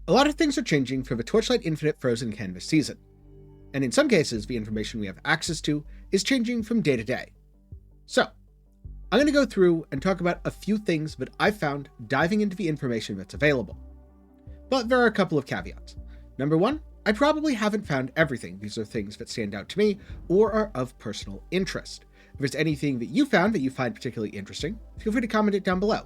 A lot of things are changing for the Torchlight Infinite Frozen Canvas season, and in some cases the information we have access to is changing from day to day. So, I'm going to go through and talk about a few things that I've found diving into the information that's available. But there are a couple of caveats. Number one, I probably haven't found everything. These are things that stand out to me or are of personal interest. If there's anything that you found that you find particularly interesting, feel free to comment it down below.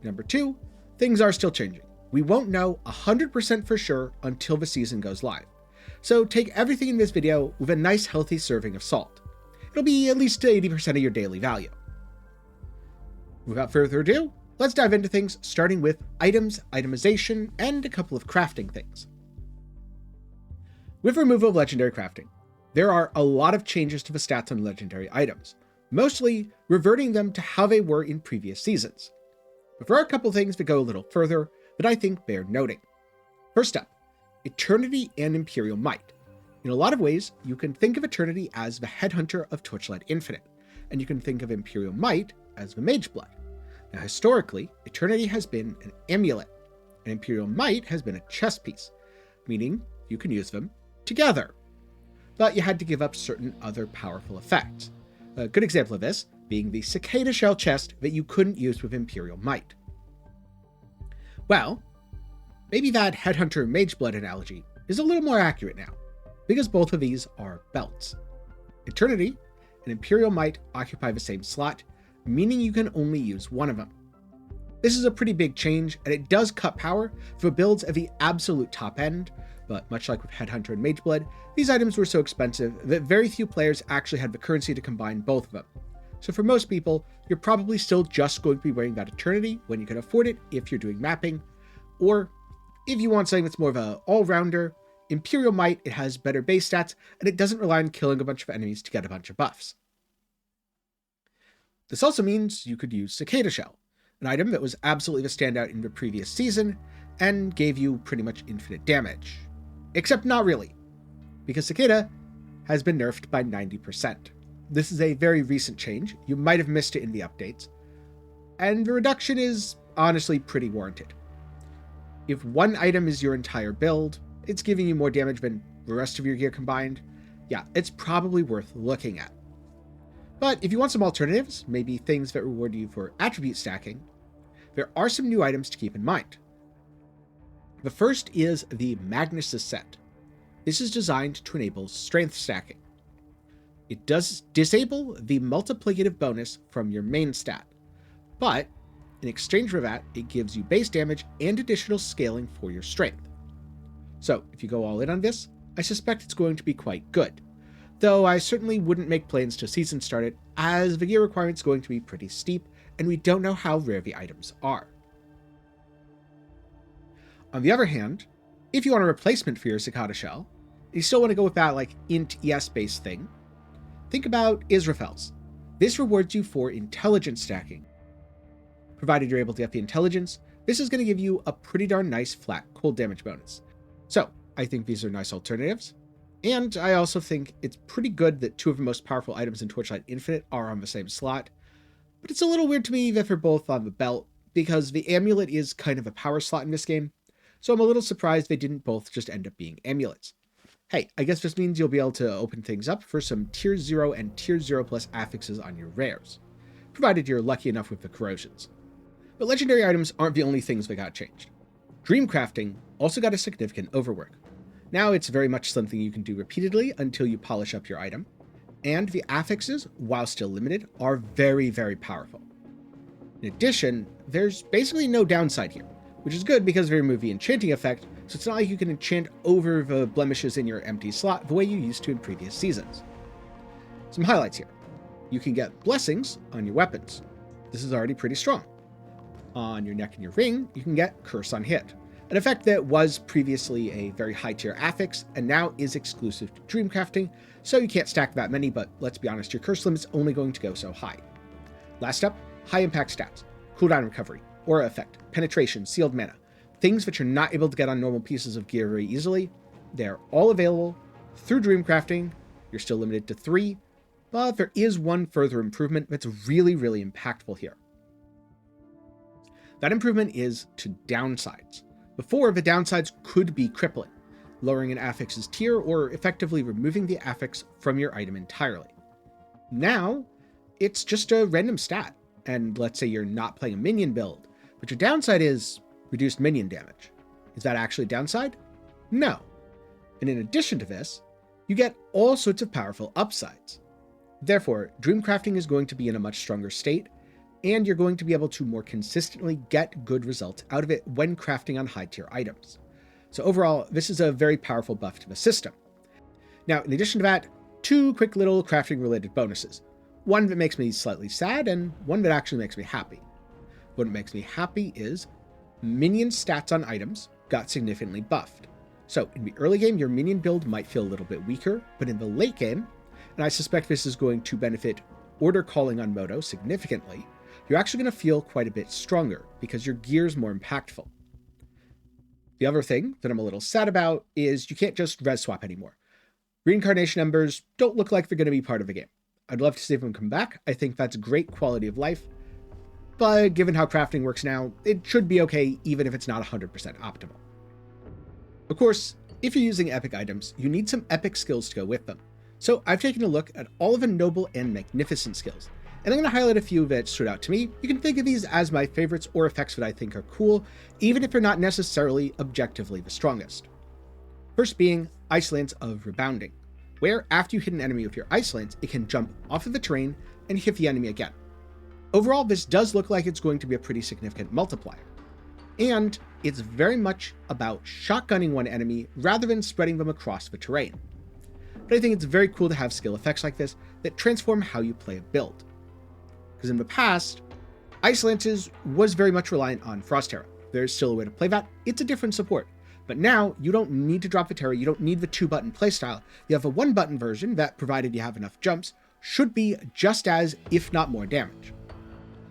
Number two, things are still changing. We won't know 100% for sure until the season goes live. So take everything in this video with a nice healthy serving of salt. It'll be at least 80% of your daily value. Without further ado, let's dive into things, starting with items, itemization, and a couple of crafting things. With removal of legendary crafting, there are a lot of changes to the stats on legendary items, mostly reverting them to how they were in previous seasons. But there are a couple things that go a little further that I think bear noting. First up, Eternity and Imperial Might. In a lot of ways, you can think of Eternity as the headhunter of Torchlight Infinite, and you can think of Imperial Might as the Mage Blood. Now historically, Eternity has been an amulet, and Imperial Might has been a chess piece, meaning you can use them together. But you had to give up certain other powerful effects. A good example of this being the Cicada Shell chest that you couldn't use with Imperial Might. Well, maybe that Headhunter Mage Blood analogy is a little more accurate now, because both of these are belts. Eternity and Imperial Might occupy the same slot, meaning you can only use one of them. This is a pretty big change, and it does cut power for builds at the absolute top end, but much like with Headhunter and Mage Blood, these items were so expensive that very few players actually had the currency to combine both of them. So for most people, you're probably still just going to be wearing that Eternity when you can afford it if you're doing mapping, or if you want something that's more of an all-rounder, Imperial Might, it has better base stats, and it doesn't rely on killing a bunch of enemies to get a bunch of buffs. This also means you could use Cicada Shell, an item that was absolutely the standout in the previous season, and gave you pretty much infinite damage. Except not really, because Cicada has been nerfed by 90%. This is a very recent change, you might have missed it in the updates, and the reduction is honestly pretty warranted. If one item is your entire build, it's giving you more damage than the rest of your gear combined, yeah, it's probably worth looking at. But if you want some alternatives, maybe things that reward you for attribute stacking, there are some new items to keep in mind. The first is the Magnus' set. This is designed to enable strength stacking. It does disable the multiplicative bonus from your main stat, but in exchange for that, it gives you base damage and additional scaling for your strength. So if you go all in on this, I suspect it's going to be quite good, though I certainly wouldn't make plans to season start it, as the gear requirement is going to be pretty steep, and we don't know how rare the items are. On the other hand, if you want a replacement for your Cicada Shell, and you still want to go with that like int ES based thing, think about Israfel's. This rewards you for intelligence stacking. Provided you're able to get the intelligence, this is going to give you a pretty darn nice flat cold damage bonus. So I think these are nice alternatives, and I also think it's pretty good that two of the most powerful items in Torchlight Infinite are on the same slot, but it's a little weird to me that they're both on the belt, because the amulet is kind of a power slot in this game, so I'm a little surprised they didn't both just end up being amulets. Hey, I guess this means you'll be able to open things up for some tier 0 and tier 0 plus affixes on your rares, provided you're lucky enough with the corrosions. But legendary items aren't the only things that got changed. Dream crafting also got a significant overwork. Now it's very much something you can do repeatedly until you polish up your item, and the affixes, while still limited, are very, very powerful. In addition, there's basically no downside here, which is good because they remove the enchanting effect, so it's not like you can enchant over the blemishes in your empty slot the way you used to in previous seasons. Some highlights here. You can get blessings on your weapons. This is already pretty strong. On your neck and your ring, you can get Curse on Hit, an effect that was previously a very high tier affix and now is exclusive to Dreamcrafting, so you can't stack that many, but let's be honest, your curse limit's only going to go so high. Last up, high impact stats, cooldown recovery, aura effect, penetration, sealed mana, things which you're not able to get on normal pieces of gear very easily. They're all available through Dreamcrafting. You're still limited to 3, but there is one further improvement that's really, really impactful here. That improvement is to downsides. Before, the downsides could be crippling, lowering an affix's tier or effectively removing the affix from your item entirely. Now, it's just a random stat, and let's say you're not playing a minion build, but your downside is reduced minion damage. Is that actually a downside? No. And in addition to this, you get all sorts of powerful upsides. Therefore, Dreamcrafting is going to be in a much stronger state, and you're going to be able to more consistently get good results out of it when crafting on high-tier items. So overall, this is a very powerful buff to the system. Now, in addition to that, two quick little crafting-related bonuses. One that makes me slightly sad, and one that actually makes me happy. What makes me happy is minion stats on items got significantly buffed. So in the early game, your minion build might feel a little bit weaker, but in the late game, and I suspect this is going to benefit order calling on Moto significantly, you're actually going to feel quite a bit stronger because your gear's more impactful. The other thing that I'm a little sad about is you can't just res swap anymore. Reincarnation Embers don't look like they're going to be part of the game. I'd love to see them come back. I think that's great quality of life, but given how crafting works now, it should be okay even if it's not 100% optimal. Of course, if you're using epic items, you need some epic skills to go with them. So I've taken a look at all of the noble and magnificent skills, and I'm going to highlight a few that stood out to me. You can think of these as my favorites or effects that I think are cool, even if they're not necessarily objectively the strongest. First being Ice Lance of Rebounding, where after you hit an enemy with your Ice Lance, it can jump off of the terrain and hit the enemy again. Overall, this does look like it's going to be a pretty significant multiplier. And it's very much about shotgunning one enemy rather than spreading them across the terrain. But I think it's very cool to have skill effects like this that transform how you play a build. Because in the past, Ice Lances was very much reliant on Frost Terra. There's still a way to play that, it's a different support. But now, you don't need to drop the Terra, you don't need the 2-button playstyle. You have a 1-button version that, provided you have enough jumps, should be just as, if not more damage.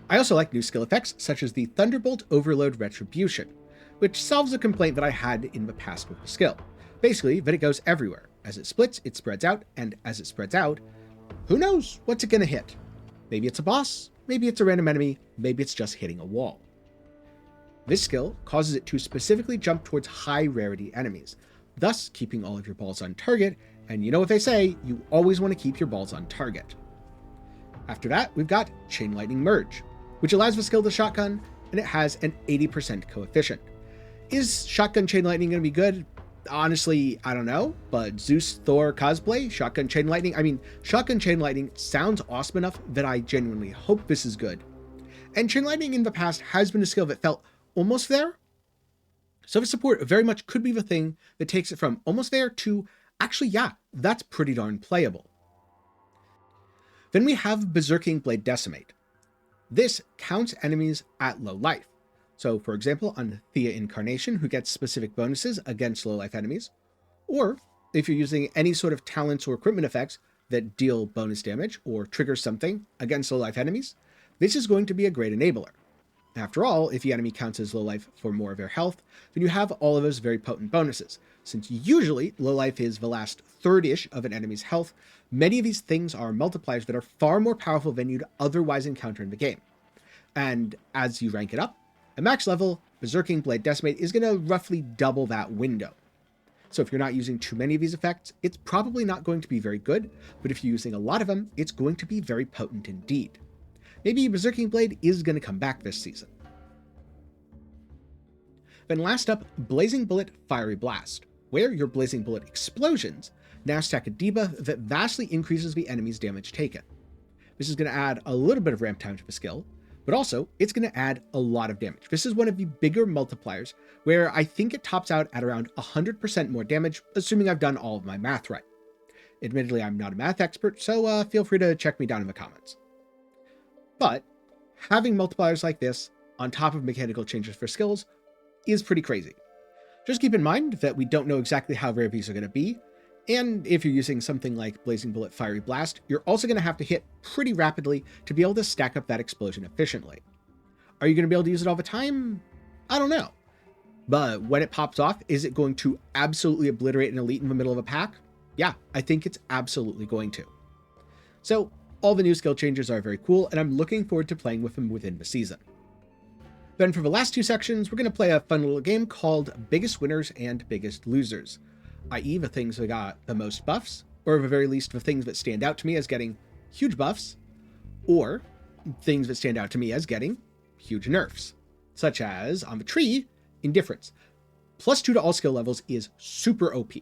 I also like new skill effects, such as the Thunderbolt Overload Retribution, which solves a complaint that I had in the past with the skill. Basically, that it goes everywhere. As it splits, it spreads out, and as it spreads out, who knows what's it gonna hit? Maybe it's a boss, maybe it's a random enemy, maybe it's just hitting a wall. This skill causes it to specifically jump towards high rarity enemies, thus keeping all of your balls on target, and you know what they say, you always want to keep your balls on target. After that, we've got Chain Lightning Merge, which allows the skill to shotgun, and it has an 80% coefficient. Is Shotgun Chain Lightning going to be good? Honestly, I don't know, but Zeus Thor cosplay, Shotgun Chain Lightning, Shotgun Chain Lightning sounds awesome enough that I genuinely hope this is good. And Chain Lightning in the past has been a skill that felt almost there. So the support very much could be the thing that takes it from almost there to, actually, yeah, that's pretty darn playable. Then we have Berserking Blade Decimate. This counts enemies at low life. So, for example, on Thea Incarnation, who gets specific bonuses against low-life enemies, or if you're using any sort of talents or equipment effects that deal bonus damage or trigger something against low-life enemies, this is going to be a great enabler. After all, if the enemy counts as low-life for more of their health, then you have all of those very potent bonuses. Since usually low-life is the last third-ish of an enemy's health, many of these things are multipliers that are far more powerful than you'd otherwise encounter in the game. And as you rank it up, at max level, Berserking Blade Decimate is going to roughly double that window. So if you're not using too many of these effects, it's probably not going to be very good, but if you're using a lot of them, it's going to be very potent indeed. Maybe Berserking Blade is going to come back this season. Then last up, Blazing Bullet Fiery Blast, where your Blazing Bullet explosions now stack a debuff that vastly increases the enemy's damage taken. This is going to add a little bit of ramp time to the skill, but also it's going to add a lot of damage. This is one of the bigger multipliers where I think it tops out at around 100% more damage, assuming I've done all of my math right. Admittedly, I'm not a math expert, so feel free to check me down in the comments. But having multipliers like this on top of mechanical changes for skills is pretty crazy. Just keep in mind that we don't know exactly how rare these are going to be, and if you're using something like Blazing Bullet Fiery Blast, you're also going to have to hit pretty rapidly to be able to stack up that explosion efficiently. Are you going to be able to use it all the time? I don't know. But when it pops off, is it going to absolutely obliterate an elite in the middle of a pack? Yeah, I think it's absolutely going to. So all the new skill changes are very cool, and I'm looking forward to playing with them within the season. Then for the last two sections, we're going to play a fun little game called Biggest Winners and Biggest Losers, i.e. the things that got the most buffs, or at the very least the things that stand out to me as getting huge buffs, or things that stand out to me as getting huge nerfs, such as on the tree, Indifference. +2 to all skill levels is super OP.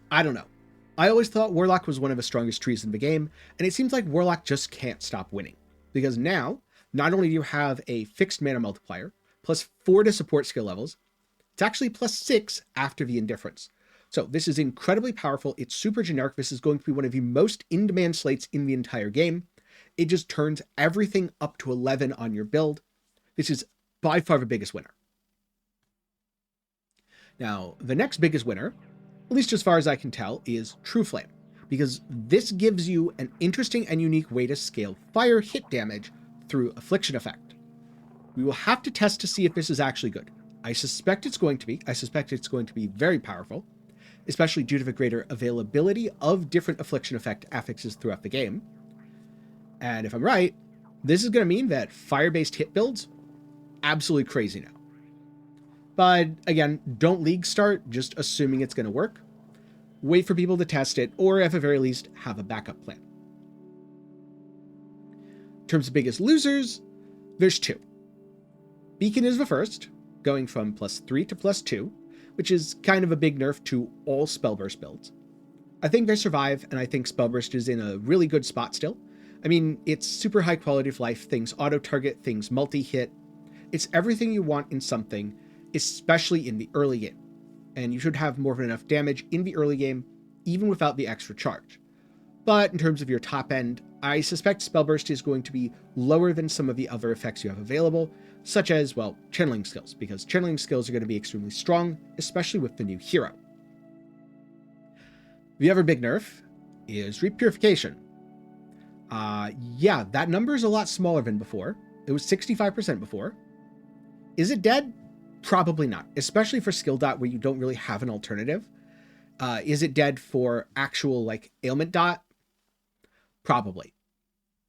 I don't know. I always thought Warlock was one of the strongest trees in the game, and it seems like Warlock just can't stop winning. Because now, not only do you have a fixed mana multiplier, +4 to support skill levels, it's actually +6 after the Indifference. So this is incredibly powerful, it's super generic, this is going to be one of the most in-demand slates in the entire game. It just turns everything up to 11 on your build. This is by far the biggest winner. Now, the next biggest winner, at least as far as I can tell, is True Flame, because this gives you an interesting and unique way to scale fire hit damage through Affliction Effect. We will have to test to see if this is actually good. I suspect it's going to be. I suspect it's going to be very powerful, especially due to the greater availability of different Affliction Effect affixes throughout the game. And if I'm right, this is going to mean that fire-based hit builds, absolutely crazy now. But again, don't league start just assuming it's going to work. Wait for people to test it, or at the very least, have a backup plan. In terms of biggest losers, there's two. Beacon is the first, going from +3 to +2, which is kind of a big nerf to all Spellburst builds. I think they survive, and I think Spellburst is in a really good spot still. I mean, it's super high quality of life, things auto-target, things multi-hit. It's everything you want in something, especially in the early game. And you should have more than enough damage in the early game, even without the extra charge. But in terms of your top end, I suspect Spellburst is going to be lower than some of the other effects you have available, such as, well, channeling skills, because channeling skills are going to be extremely strong, especially with the new hero. The other big nerf is Reap Purification. Yeah, that number is a lot smaller than before. It was 65% before. Is it dead? Probably not, especially for skill dot where you don't really have an alternative. Is it dead for actual like ailment dot? Probably.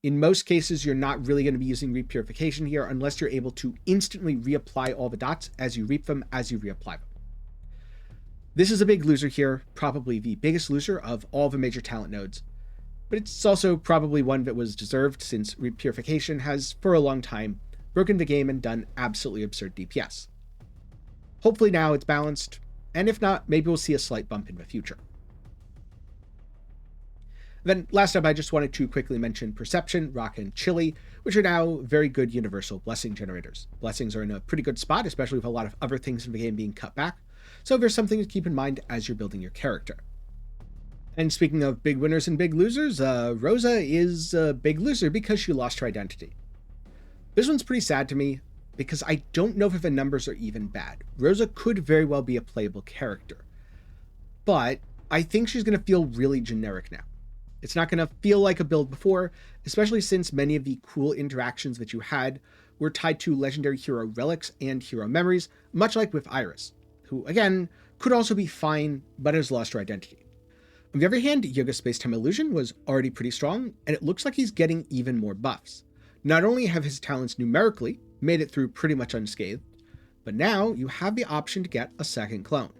In most cases, you're not really going to be using Reap Purification here unless you're able to instantly reapply all the dots as you reap them, as you reapply them. This is a big loser here, probably the biggest loser of all the major talent nodes. But it's also probably one that was deserved since Reap Purification has, for a long time, broken the game and done absolutely absurd DPS. Hopefully now it's balanced, and if not, maybe we'll see a slight bump in the future. Then last up, I just wanted to quickly mention Perception, Rock, and Chili, which are now very good universal blessing generators. Blessings are in a pretty good spot, especially with a lot of other things in the game being cut back, so there's something to keep in mind as you're building your character. And speaking of big winners and big losers, Rosa is a big loser because she lost her identity. This one's pretty sad to me, because I don't know if the numbers are even bad. Rosa could very well be a playable character, but I think she's going to feel really generic now. It's not going to feel like a build before, especially since many of the cool interactions that you had were tied to legendary hero relics and hero memories, much like with Iris, who, again, could also be fine, but has lost her identity. On the other hand, Yoga Space-Time Illusion was already pretty strong, and it looks like he's getting even more buffs. Not only have his talents numerically made it through pretty much unscathed, but now you have the option to get a second clone.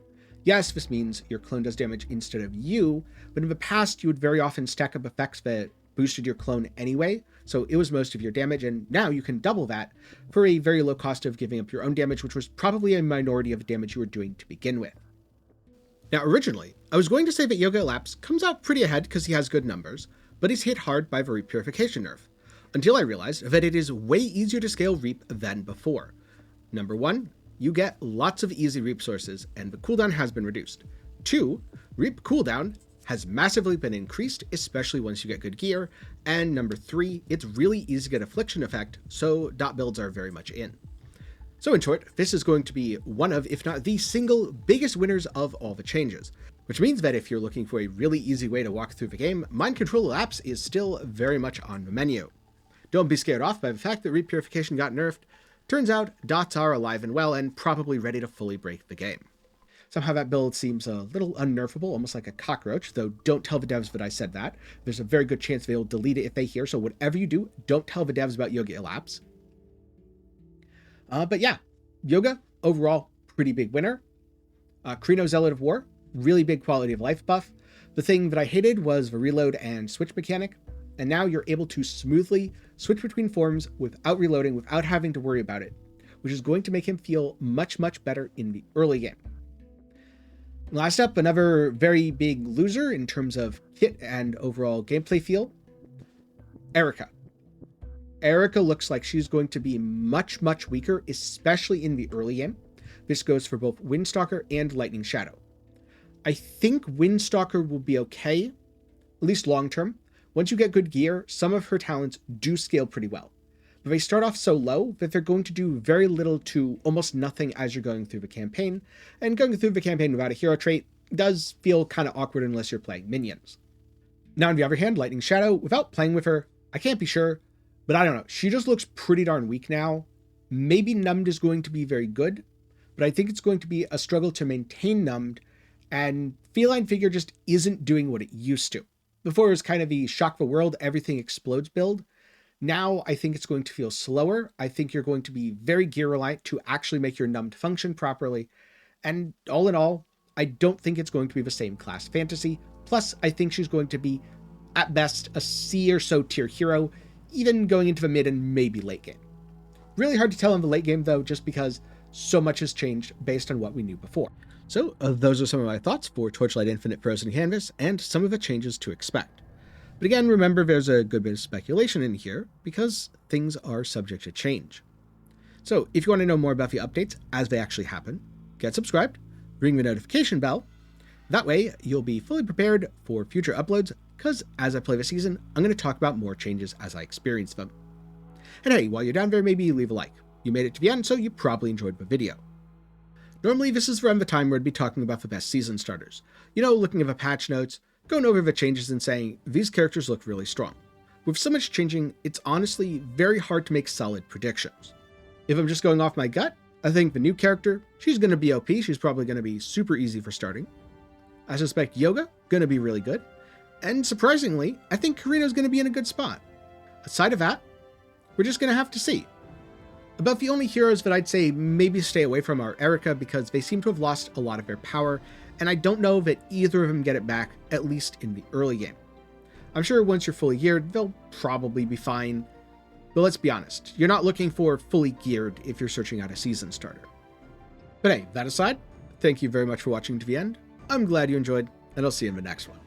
Yes, this means your clone does damage instead of you, but in the past you would very often stack up effects that boosted your clone anyway, so it was most of your damage, and now you can double that for a very low cost of giving up your own damage, which was probably a minority of the damage you were doing to begin with. Now originally, I was going to say that Yoga Elapse comes out pretty ahead because he has good numbers, but he's hit hard by the Reap Purification nerf, until I realized that it is way easier to scale Reap than before. Number 1, you get lots of easy Reap sources, and the cooldown has been reduced. 2, Reap cooldown has massively been increased, especially once you get good gear. And number 3, it's really easy to get Affliction Effect, so dot builds are very much in. So in short, this is going to be one of, if not the single biggest winners of all the changes. Which means that if you're looking for a really easy way to walk through the game, Mind Control Elapse is still very much on the menu. Don't be scared off by the fact that Reap Purification got nerfed. Turns out, dots are alive and well and probably ready to fully break the game. Somehow that build seems a little unnerfable, almost like a cockroach, though don't tell the devs that I said that. There's a very good chance they'll delete it if they hear, so whatever you do, don't tell the devs about Yoga Elapse. But yeah, Yoga, overall, pretty big winner. Krino, Zealot of War, really big quality of life buff. The thing that I hated was the reload and switch mechanic, and now you're able to smoothly switch between forms without reloading, without having to worry about it, which is going to make him feel much, much better in the early game. Last up, another very big loser in terms of kit and overall gameplay feel, Erica. Erica looks like she's going to be much, much weaker, especially in the early game. This goes for both Windstalker and Lightning Shadow. I think Windstalker will be okay, at least long term. Once you get good gear, some of her talents do scale pretty well. But they start off so low that they're going to do very little to almost nothing as you're going through the campaign, and going through the campaign without a hero trait does feel kind of awkward unless you're playing minions. Now on the other hand, Lightning Shadow, without playing with her, I can't be sure, but I don't know, she just looks pretty darn weak now. Maybe Numbed is going to be very good, but I think it's going to be a struggle to maintain Numbed, and Feline Figure just isn't doing what it used to. Before it was kind of the shock the world, everything explodes build. Now I think it's going to feel slower. I think you're going to be very gear reliant to actually make your Numbed function properly. And all in all, I don't think it's going to be the same class fantasy. Plus, I think she's going to be, at best, a C or so tier hero, even going into the mid and maybe late game. Really hard to tell in the late game though, just because so much has changed based on what we knew before. So those are some of my thoughts for Torchlight Infinite Frozen Canvas and some of the changes to expect. But again, remember there's a good bit of speculation in here because things are subject to change. So if you want to know more about the updates as they actually happen, get subscribed, ring the notification bell. That way you'll be fully prepared for future uploads because as I play the season, I'm going to talk about more changes as I experience them. And hey, while you're down there, maybe leave a like. You made it to the end, so you probably enjoyed the video. Normally, this is around the time where I'd be talking about the best season starters. You know, looking at the patch notes, going over the changes and saying, these characters look really strong. With so much changing, it's honestly very hard to make solid predictions. If I'm just going off my gut, I think the new character, she's going to be OP, she's probably going to be super easy for starting. I suspect Yoga, going to be really good. And surprisingly, I think Karina's going to be in a good spot. Aside of that, we're just going to have to see. About the only heroes that I'd say maybe stay away from are Erica because they seem to have lost a lot of their power, and I don't know that either of them get it back, at least in the early game. I'm sure once you're fully geared, they'll probably be fine, but let's be honest, you're not looking for fully geared if you're searching out a season starter. But hey, that aside, thank you very much for watching to the end. I'm glad you enjoyed, and I'll see you in the next one.